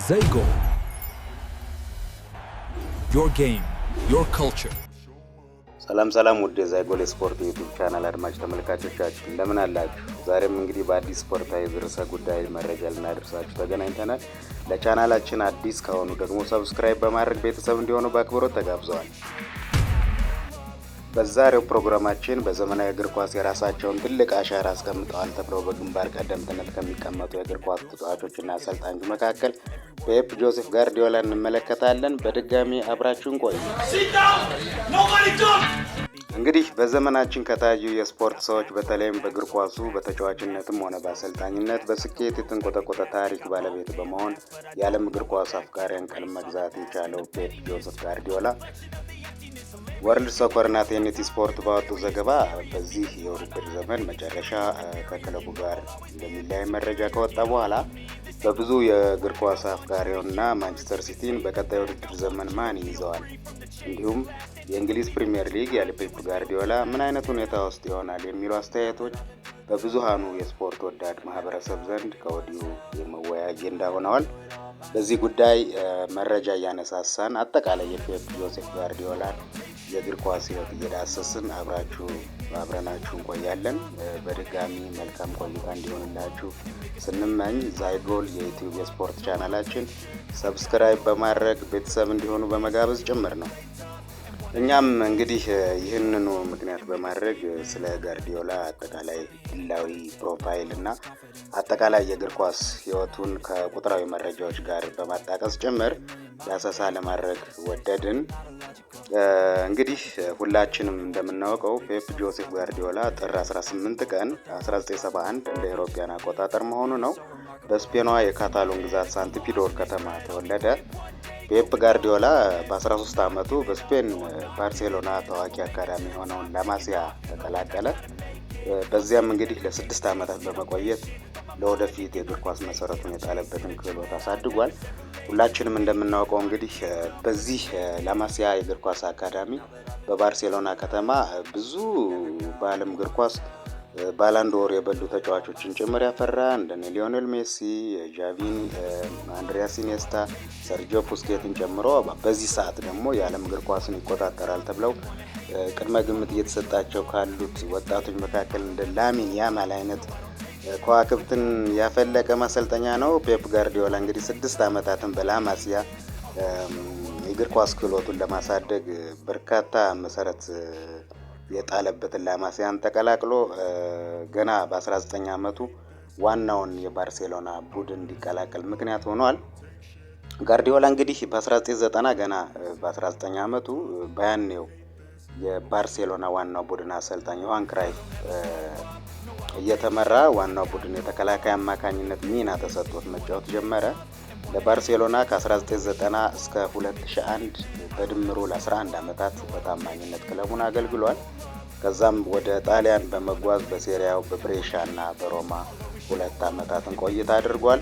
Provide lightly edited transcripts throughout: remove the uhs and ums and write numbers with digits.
Zago. Your game, your culture. ሰላም ውድ የዛይጎል ስፖርት ዩቲዩብ ቻናል አድማጭ ተመልካቾቻችን እንደምን አላችሁ? ዛሬም እንግዲህ በአዲስ ስፖርታዊ ርዕሰ ጉዳይ መረጃ ልናደርሳችሁ ተገናኝተናል። ለቻናላችን አዲስ ከሆኑ ደግሞ ሰብስክራይብ በማድረግ ቤተሰብ እንዲሆኑ በአክብሮት ተጋብዘዋል። በዛሬው ፕሮግራማችን በዘመናዊ እግር ኳስ የራሳቸውን ትልቅ አሻራ አስቀምጠዋል ተብለው በግንባር ቀደምትነት ከሚቀመጡ የእግር ኳስ ተጫዋቾችና አሰልጣኞች መካከል ፔፕ ጆሴፍ ጋርዲዮላን እንመለከታለን። በድጋሚ አብራችሁን ቆዩ። እንግዲህ በዘመናችን ከታዩ የስፖርት ሰዎች በተለይም በእግር ኳሱ በተጫዋችነትም ሆነ በአሰልጣኝነት በስኬት የተንቆጠቆጠ ታሪክ ባለቤት በመሆን የዓለም እግር ኳስ አፍቃሪያን ቀልብ መግዛት የቻለው ፔፕ ጆሴፍ ጋርዲዮላ ወርልድ ሶከርና ቴኒቲ ስፖርት ባወጡ ዘገባ በዚህ የውድድር ዘመን መጨረሻ ከክለቡ ጋር እንደሚለያይ መረጃ ከወጣ በኋላ በብዙ የእግር ኳስ አፍቃሪውና ማንቸስተር ሲቲን በቀጣይ ውድድር ዘመን ማን ይይዘዋል፣ እንዲሁም የእንግሊዝ ፕሪሚየር ሊግ ያለ ፔፕ ጋርዲዮላ ምን አይነት ሁኔታ ውስጥ ይሆናል የሚሉ አስተያየቶች በብዙሃኑ የስፖርት ወዳድ ማህበረሰብ ዘንድ ከወዲሁ የመወያያ አጀንዳ ሆነዋል። በዚህ ጉዳይ መረጃ እያነሳሳን አጠቃላይ የፔፕ ጆሴፍ ጋርዲዮላን የእግር ኳስ ህይወት እየዳሰስን አብረናችሁ እንቆያለን። በድጋሚ መልካም ቆይታ እንዲሆንላችሁ ስንመኝ ዛይጎል የዩቲዩብ የስፖርት ቻናላችን ሰብስክራይብ በማድረግ ቤተሰብ እንዲሆኑ በመጋበዝ ጭምር ነው። እኛም እንግዲህ ይህንኑ ምክንያት በማድረግ ስለ ጋርዲዮላ አጠቃላይ ግላዊ ፕሮፋይል እና አጠቃላይ የእግር ኳስ ህይወቱን ከቁጥራዊ መረጃዎች ጋር በማጣቀስ ጭምር ዳሰሳ ለማድረግ ወደድን። እንግዲህ ሁላችንም እንደምናውቀው ፔፕ ጆሴፍ ጋርዲዮላ ጥር 18 ቀን 1971 እንደ አውሮፓውያን አቆጣጠር መሆኑ ነው በስፔኗ የካታሎን ግዛት ሳንቲፒዶር ከተማ ተወለደ። ፔፕ ጋርዲዮላ በ13 ዓመቱ በስፔን ባርሴሎና ታዋቂ አካዳሚ የሆነውን ላማሲያ ተቀላቀለ። በዚያም እንግዲህ ለ6 ዓመታት በመቆየት ለወደፊት የእግር ኳስ መሰረቱን የጣለበትን ክህሎት አሳድጓል። ሁላችንም እንደምናውቀው እንግዲህ በዚህ ላማሲያ የእግር ኳስ አካዳሚ በባርሴሎና ከተማ ብዙ በዓለም እግር ኳስ ባላንዶር የበሉ ተጫዋቾችን ጭምር ያፈራ እንደነ ሊዮኔል ሜሲ፣ ጃቪን፣ አንድሪያስ ኢኒየስታ፣ ሰርጂዮ ቡስኬትን ጨምሮ በዚህ ሰዓት ደግሞ የዓለም እግር ኳስን ይቆጣጠራል ተብለው ቅድመ ግምት እየተሰጣቸው ካሉት ወጣቶች መካከል እንደ ላሚን ያማል አይነት ከዋክብትን ያፈለቀ ማሰልጠኛ ነው። ፔፕ ጋርዲዮላ እንግዲህ 6 ዓመታትን በላማሲያ የእግር ኳስ ክህሎቱን ለማሳደግ በርካታ መሰረት የጣለበትን ላማሲያን ተቀላቅሎ ገና በ19 ዓመቱ ዋናውን የባርሴሎና ቡድን እንዲቀላቀል ምክንያት ሆኗል። ጋርዲዮላ እንግዲህ በ1990 ገና በ19 ዓመቱ በያኔው የባርሴሎና ዋናው ቡድን አሰልጣኝ ዮሃን ክራይፍ እየተመራ ዋናው ቡድን የተከላካይ አማካኝነት ሚና ተሰጥቶት መጫወት ጀመረ። ለባርሴሎና ከ1990 እስከ 2001 በድምሩ ለ11 ዓመታት በታማኝነት ክለቡን አገልግሏል። ከዛም ወደ ጣሊያን በመጓዝ በሴሪያው በብሬሻና በሮማ 2 ዓመታትን ቆይታ አድርጓል።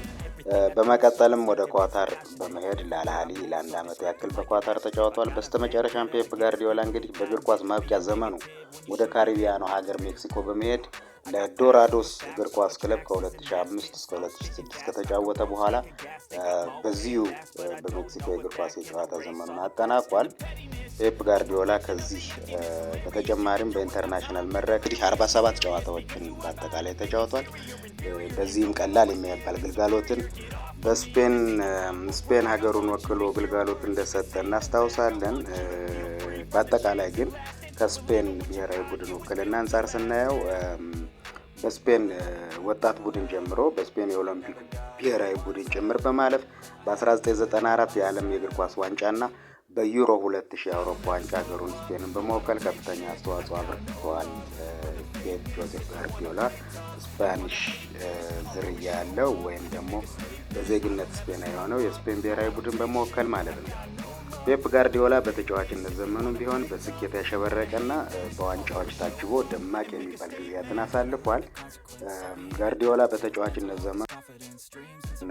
በመቀጠልም ወደ ኳታር በመሄድ ለአልሃሊ ለ1 ዓመት ያክል በኳታር ተጫውቷል። በስተመጨረሻም ፔፕ ጋርዲዮላ እንግዲህ በእግር ኳስ ማብቂያ ዘመኑ ወደ ካሪቢያኑ ሀገር ሜክሲኮ በመሄድ ለዶራዶስ እግር ኳስ ክለብ ከ2005 እስከ 2006 ከተጫወተ በኋላ በዚሁ በሜክሲኮ የእግር ኳስ የጨዋታ ዘመኑን አጠናቋል። ፔፕ ጋርዲዮላ ከዚህ በተጨማሪም በኢንተርናሽናል መድረክ 47 ጨዋታዎችን በአጠቃላይ ተጫውቷል። በዚህም ቀላል የሚባል ግልጋሎትን በስፔን ሀገሩን ወክሎ ግልጋሎት እንደሰጠ እናስታውሳለን። በአጠቃላይ ግን ከስፔን ብሔራዊ ቡድን ውክልና አንጻር ስናየው በስፔን ወጣት ቡድን ጀምሮ በስፔን የኦሎምፒክ ብሔራዊ ቡድን ጭምር በማለፍ በ1994 የዓለም የእግር ኳስ ዋንጫና በዩሮ 2000 የአውሮፓ ዋንጫ ሀገሩን ስፔንን በመወከል ከፍተኛ አስተዋጽኦ አበርክተዋል። ፔፕ ጆሴፍ ጋርዲዮላ ስፓኒሽ ዝርያ ያለው ወይም ደግሞ በዜግነት ስፔናዊ የሆነው የስፔን ብሔራዊ ቡድን በመወከል ማለት ነው። ፔፕ ጋርዲዮላ በተጫዋችነት ዘመኑም ቢሆን በስኬት ያሸበረቀና በዋንጫዎች ታጅቦ ደማቅ የሚባል ጊዜያትን አሳልፏል። ጋርዲዮላ በተጫዋችነት ዘመኑ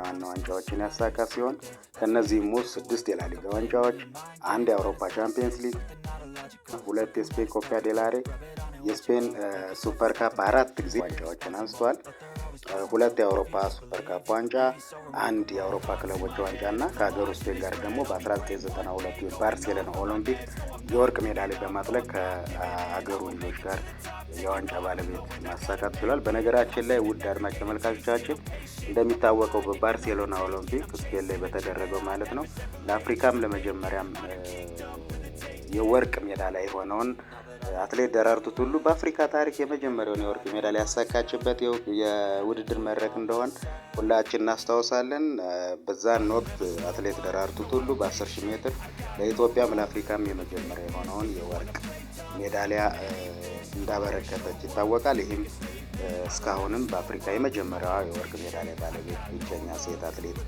ዋና ዋንጫዎችን ያሳካ ሲሆን ከነዚህም ውስጥ 6 የላሊጋ ዋንጫዎች፣ 1 የአውሮፓ ቻምፒየንስ ሊግ፣ 2 የስፔን ኮፓ ዴል ሬይ፣ የስፔን ሱፐር ካፕ 4 ጊዜ ዋንጫዎችን አንስቷል። 2 የአውሮፓ ሱፐር ካፕ ዋንጫ፣ 1 የአውሮፓ ክለቦች ዋንጫ እና ከሀገር ውስጥ ጋር ደግሞ በ1992 የባርሴሎና ኦሎምፒክ የወርቅ ሜዳሊያ በማጥለቅ ከሀገሩ ልጆች ጋር የዋንጫ ባለቤት ማሳካት ችሏል። በነገራችን ላይ ውድ አድማጭ ተመልካቾቻችን እንደሚታወቀው በባርሴሎና ኦሎምፒክ ስፔን ላይ በተደረገው ማለት ነው ለአፍሪካም ለመጀመሪያም የወርቅ ሜዳሊያ የሆነውን አትሌት ደራርቱ ቱሉ በአፍሪካ ታሪክ የመጀመሪያውን የወርቅ ሜዳሊያ ያሳካችበት የውድድር መድረክ እንደሆን ሁላችን እናስታውሳለን። በዛን ወቅት አትሌት ደራርቱ ቱሉ በ10,000 ሜትር ለኢትዮጵያም ለአፍሪካም የመጀመሪያ የሆነውን የወርቅ ሜዳሊያ እንዳበረከተች ይታወቃል። ይህም እስካሁንም በአፍሪካ የመጀመሪያዋ የወርቅ ሜዳሊያ ባለቤት ብቸኛ ሴት አትሌት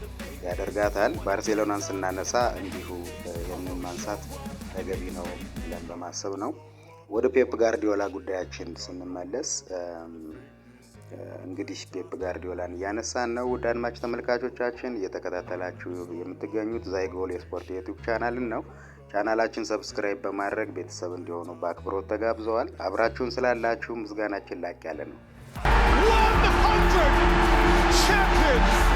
ያደርጋታል። ባርሴሎናን ስናነሳ እንዲሁ ይህንን ማንሳት ተገቢ ነው ብለን በማሰብ ነው። ወደ ፔፕ ጋርዲዮላ ጉዳያችን ስንመለስ እንግዲህ ፔፕ ጋርዲዮላን እያነሳን ነው። ውድ አድማጭ ተመልካቾቻችን እየተከታተላችሁ የምትገኙት ዛይጎል የስፖርት ዩቲዩብ ቻናልን ነው። ቻናላችን ሰብስክራይብ በማድረግ ቤተሰብ እንዲሆኑ በአክብሮት ተጋብዘዋል። አብራችሁን ስላላችሁ ምስጋናችን ላቅ ያለ ነው።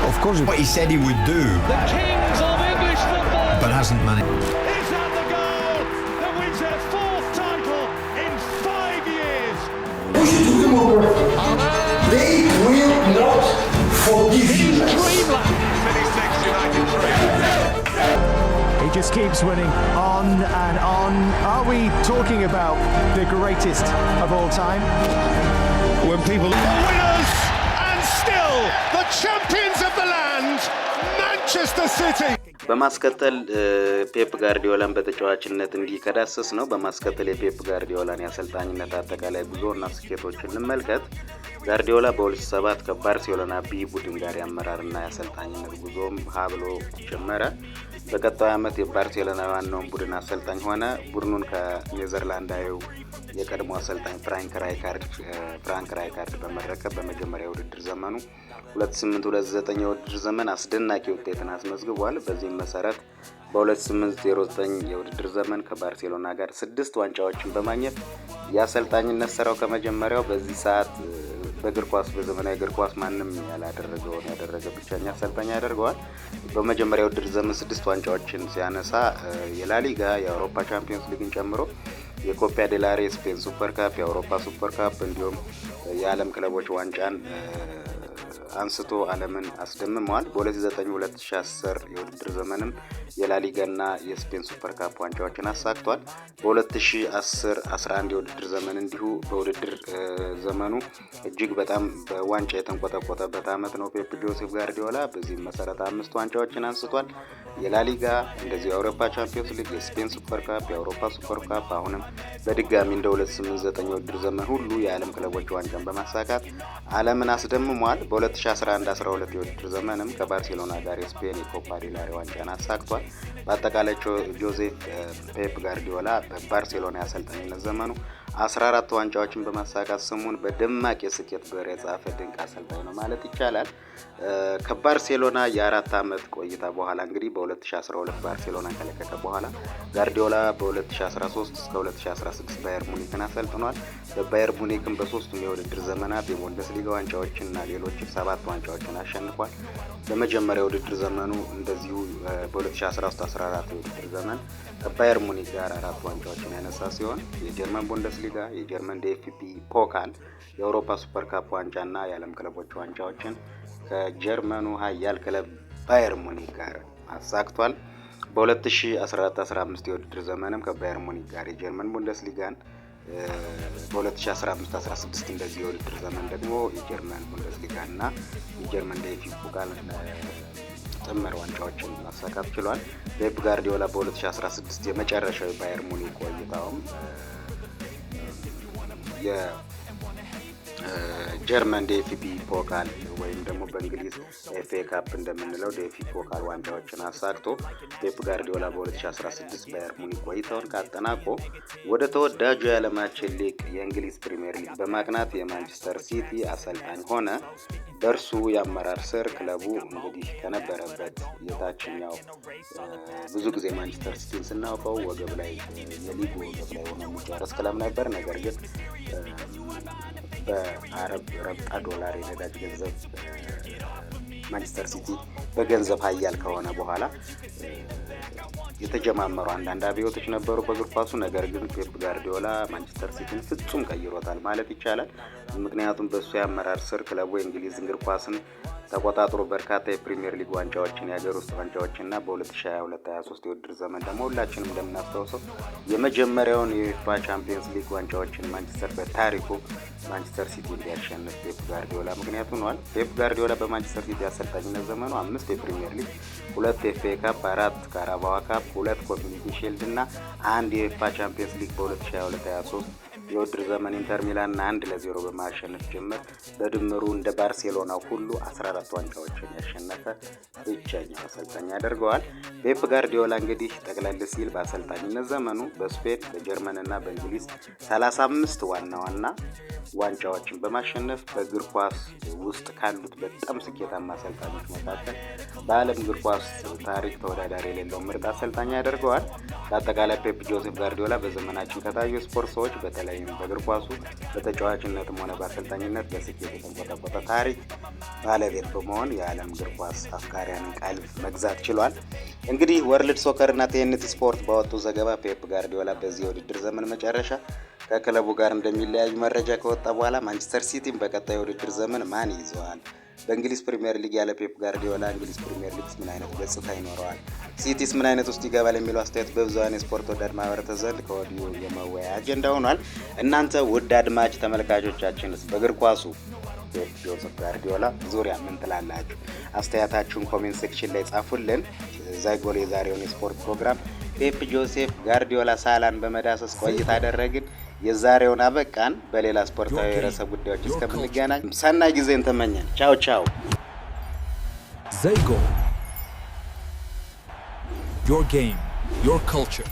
Of course, what he said he would do, The kings of English football. but hasn't managed. Is that the goal that wins their 4th title in 5 years? Push it to them over. They will not forgive you. Dreamland. He just keeps winning on and on. Are we talking about the greatest of all time? When people the winners and still the champions of the land, Manchester City. በማስከተል ፔፕ ጋርዲዮላን በተጫዋችነት እንዲከዳሰስ ነው። በማስከተል የፔፕ ጋርዲዮላን የአሰልጣኝነት አጠቃላይ ጉዞና ስኬቶችን እንመልከት። ጋርዲዮላ በ2007 ከባርሴሎና ቢ ቡድን ጋር የአመራርና የአሰልጣኝነት ጉዞም ሀብሎ ጀመረ። በቀጣዩ ዓመት የባርሴሎና ዋናውን ቡድን አሰልጣኝ ሆነ። ቡድኑን ከኔዘርላንዳዊው የቀድሞ አሰልጣኝ ፍራንክ ራይካርድ በመረከብ በመጀመሪያ ውድድር ዘመኑ 2008-2009 የውድድር ዘመን አስደናቂ ውጤትን አስመዝግቧል። በዚህም መሰረት በ2008-09 የውድድር ዘመን ከባርሴሎና ጋር 6 ዋንጫዎችን በማግኘት የአሰልጣኝነት ስራው ከመጀመሪያው በዚህ ሰዓት በእግር ኳስ በዘመናዊ እግር ኳስ ማንም ያላደረገውን ያደረገ ብቸኛ አሰልጣኝ ያደርገዋል። በመጀመሪያው ውድድር ዘመን 6 ዋንጫዎችን ሲያነሳ የላሊጋ፣ የአውሮፓ ቻምፒዮንስ ሊግን ጨምሮ የኮፓ ዴላሬ፣ ስፔን ሱፐር ካፕ፣ የአውሮፓ ሱፐር ካፕ እንዲሁም የዓለም ክለቦች ዋንጫን አንስቶ ዓለምን አስደምመዋል። በ2009-2010 የውድድር ዘመንም የላሊጋና የስፔን ሱፐር ካፕ ዋንጫዎችን አሳክቷል። በ2010-11 የውድድር ዘመን እንዲሁ በውድድር ዘመኑ እጅግ በጣም በዋንጫ የተንቆጠቆጠበት ዓመት ነው ፔፕ ጆሴፍ ጋርዲዮላ። በዚህም መሰረት 5 ዋንጫዎችን አንስቷል። የላሊጋ፣ እንደዚሁ የአውሮፓ ቻምፒዮንስ ሊግ፣ የስፔን ሱፐር ካፕ፣ የአውሮፓ ሱፐር ካፕ፣ አሁንም በድጋሚ እንደ 2008-09 የውድድር ዘመን ሁሉ የዓለም ክለቦች ዋንጫን በማሳካት ዓለምን አስደምሟል። በ2011-12 የውድድር ዘመንም ከባርሴሎና ጋር የስፔን የኮፓ ዴላሬ ዋንጫን አሳክቷል። በአጠቃላይ ጆዜፍ ፔፕ ጋርዲዮላ በባርሴሎና የአሰልጣኝነት ዘመኑ 14 ዋንጫዎችን በማሳካት ስሙን በደማቅ የስኬት ብዕር የጻፈ ድንቅ አሰልጣኝ ነው ማለት ይቻላል። ከባርሴሎና የ4 ዓመት ቆይታ በኋላ እንግዲህ በ2012 ባርሴሎና ከለቀቀ በኋላ ጋርዲዮላ በ2013 እስከ 2016 ባየር ሙኒክን አሰልጥኗል። በባየር ሙኒክም በ3ቱም የውድድር ዘመናት የቡንደስሊጋ ዋንጫዎችንና ሌሎች 7 ዋንጫዎችን አሸንፏል። በመጀመሪያ የውድድር ዘመኑ እንደዚሁ በ2013-14 የውድድር ዘመን ከባየር ሙኒክ ጋር 4 ዋንጫዎችን ያነሳ ሲሆን የጀርመን ቡንደስሊጋ፣ የጀርመን ዲኤፍቢ ፖካል፣ የአውሮፓ ሱፐር ካፕ ዋንጫና የዓለም ክለቦች ዋንጫዎችን ከጀርመኑ ኃያል ክለብ ባየር ሙኒክ ጋር አሳክቷል። በ2014-15 የውድድር ዘመንም ከባየር ሙኒክ ጋር የጀርመን ቡንደስሊጋን፣ በ2015-16 እንደዚህ የውድድር ዘመን ደግሞ የጀርመን ቡንደስሊጋና የጀርመን ዲኤፍቢ ፖካል ጥምር ዋንጫዎችን ማሳካት ችሏል። ፔፕ ጋርዲዮላ በ2016 የመጨረሻው ባየር ሙኒክ ቆይታውም የጀርመን ዲኤፍቢ ፖካል ወይም ደግሞ በእንግሊዝ ኤፍኤ ካፕ እንደምንለው ዲኤፍቢ ፖካል ዋንጫዎችን አሳክቶ ፔፕ ጋርዲዮላ በ2016 ባየር ሙኒክ ቆይታውን ካጠናቆ ወደ ተወዳጁ የዓለማችን ሊግ የእንግሊዝ ፕሪሚየር ሊግ በማቅናት የማንቸስተር ሲቲ አሰልጣኝ ሆነ። በእርሱ የአመራር ስር ክለቡ እንግዲህ ከነበረበት የታችኛው ብዙ ጊዜ ማንቸስተር ሲቲን ስናውቀው ወገብ ላይ የሊጉ ወገብ ላይ ሆኖ የሚጨርስ ክለብ ነበር። ነገር ግን በአረብ ረብጣ ዶላር የነዳጅ ገንዘብ ማንቸስተር ሲቲ በገንዘብ ኃያል ከሆነ በኋላ የተጀማመሩ አንዳንድ አብዮቶች ነበሩ በእግር ኳሱ። ነገር ግን ፔፕ ጋርዲዮላ ማንቸስተር ሲቲን ፍጹም ቀይሮታል ማለት ይቻላል። ምክንያቱም በሱ የአመራር ስር ክለቡ የእንግሊዝ እግር ኳስን ተቆጣጥሮ በርካታ የፕሪሚየር ሊግ ዋንጫዎችን፣ የሀገር ውስጥ ዋንጫዎችና በ2022-23 የውድድር ዘመን ደግሞ ሁላችንም እንደምናስታውሰው የመጀመሪያውን የዩኤፋ ቻምፒየንስ ሊግ ዋንጫዎችን ማንቸስተር በታሪኩ ማንቸስተር ሲቲ እንዲያሸንፍ ፔፕ ጋርዲዮላ ምክንያት ሆኗል። ፔፕ ጋርዲዮላ በማንቸስተር ሲቲ አሰልጣኝነት ዘመኑ 5 የፕሪሚየር ሊግ፣ 2 የኤፍኤ ካፕ፣ 4 ካራባኦ ካፕ፣ 2 ኮሚኒቲ ሺልድ እና 1 የዩኤፋ ቻምፒየንስ ሊግ በ2022-23 የውድድር ዘመን ኢንተር ሚላንን 1-0 በማሸነፍ ጭምር በድምሩ እንደ ባርሴሎና ሁሉ 14 ዋንጫዎችን ያሸነፈ ብቸኛው አሰልጣኝ ያደርገዋል። ፔፕ ጋርዲዮላ እንግዲህ ጠቅለል ሲል በአሰልጣኝነት ዘመኑ በስፔን፣ በጀርመን እና በእንግሊዝ 35 ዋና ዋንጫዎችን በማሸነፍ በእግር ኳስ ውስጥ ካሉት በጣም ስኬታማ አሰልጣኞች መካከል በዓለም እግር ኳስ ታሪክ ተወዳዳሪ የሌለው ምርጥ አሰልጣኝ ያደርገዋል። በአጠቃላይ ፔፕ ጆሴፍ ጋርዲዮላ በዘመናችን ከታዩ ስፖርት ሰዎች በተለይም በእግር ኳሱ በተጫዋችነትም ሆነ በአሰልጣኝነት በስኬት የተንቆጠቆጠ ታሪክ ባለቤት በመሆን የዓለም እግር ኳስ አፍቃሪያንን ቀልብ መግዛት ችሏል። እንግዲህ ወርልድ ሶከር እና ቴንቲ ስፖርት ባወጡ ዘገባ ፔፕ ጋርዲዮላ በዚህ የውድድር ዘመን መጨረሻ ከክለቡ ጋር እንደሚለያዩ መረጃ ከወጣ በኋላ ማንቸስተር ሲቲን በቀጣዩ የውድድር ዘመን ማን ይዘዋል? በእንግሊዝ ፕሪሚየር ሊግ ያለ ፔፕ ጋርዲዮላ እንግሊዝ ፕሪሚየር ሊግ ምን አይነት ገጽታ ይኖረዋል? ሲቲስ ምን አይነት ውስጥ ይገባል? የሚለው አስተያየት በብዙሃን የስፖርት ወዳድ ማህበረሰብ ዘንድ ከወዲሁ የመወያያ አጀንዳ ሆኗል። እናንተ ውድ አድማጭ ተመልካቾቻችንስ በእግር ኳሱ ፔፕ ጆሴፍ ጋርዲዮላ ዙሪያ ምን ትላላችሁ? አስተያየታችሁን ኮሜንት ሴክሽን ላይ ጻፉልን። ዛይጎል የዛሬውን የስፖርት ፕሮግራም ፔፕ ጆሴፍ ጋርዲዮላ ሳላን በመዳሰስ ቆይታ አደረግን። የዛሬውን አበቃን። በሌላ ስፖርታዊ ርዕሰ ጉዳዮች እስከምንገናኝ ሰናይ ጊዜን ተመኘን። ቻው ቻው። Zaygol. Your game, your culture.